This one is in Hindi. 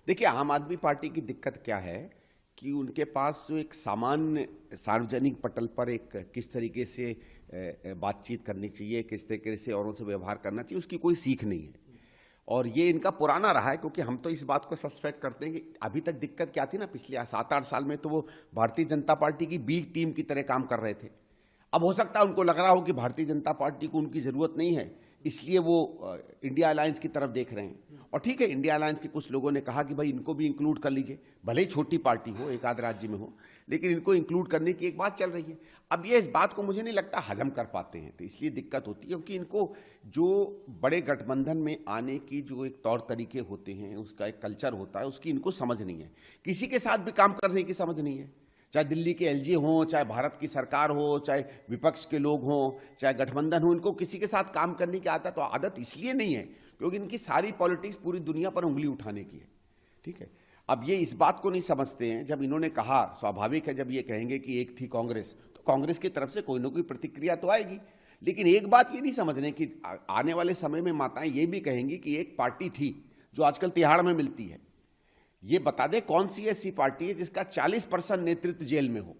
देखिए, आम आदमी पार्टी की दिक्कत क्या है कि उनके पास जो एक सामान्य सार्वजनिक पटल पर एक किस तरीके से बातचीत करनी चाहिए, किस तरीके से औरों से व्यवहार करना चाहिए, उसकी कोई सीख नहीं है। और ये इनका पुराना रहा है, क्योंकि हम तो इस बात को सस्पेक्ट करते हैं कि अभी तक दिक्कत क्या थी ना, पिछले 7-8 साल में तो वो भारतीय जनता पार्टी की बी टीम की तरह काम कर रहे थे। अब हो सकता है उनको लग रहा हो कि भारतीय जनता पार्टी को उनकी ज़रूरत नहीं है, इसलिए वो इंडिया अलायंस की तरफ देख रहे हैं। और ठीक है, इंडिया अलायंस के कुछ लोगों ने कहा कि भाई इनको भी इंक्लूड कर लीजिए, भले ही छोटी पार्टी हो, एक आध राज्य में हो, लेकिन इनको इंक्लूड करने की एक बात चल रही है। अब ये इस बात को मुझे नहीं लगता हजम कर पाते हैं, तो इसलिए दिक्कत होती है, क्योंकि इनको जो बड़े गठबंधन में आने की जो एक तौर तरीके होते हैं, उसका एक कल्चर होता है, उसकी इनको समझ नहीं है। किसी के साथ भी काम करने की समझ नहीं है, चाहे दिल्ली के एलजी हों, चाहे भारत की सरकार हो, चाहे विपक्ष के लोग हों, चाहे गठबंधन हो, इनको किसी के साथ काम करने की आदत इसलिए नहीं है क्योंकि इनकी सारी पॉलिटिक्स पूरी दुनिया पर उंगली उठाने की है। ठीक है, अब ये इस बात को नहीं समझते हैं। जब इन्होंने कहा, स्वाभाविक है जब ये कहेंगे कि एक थी कांग्रेस, तो कांग्रेस की तरफ से कोई ना कोई प्रतिक्रिया तो आएगी। लेकिन एक बात ये नहीं समझ रहे कि आने वाले समय में माताएं ये भी कहेंगी कि एक पार्टी थी जो आजकल तिहाड़ में मिलती है। ये बता दे कौन सी ऐसी पार्टी है जिसका 40% नेतृत्व जेल में हो।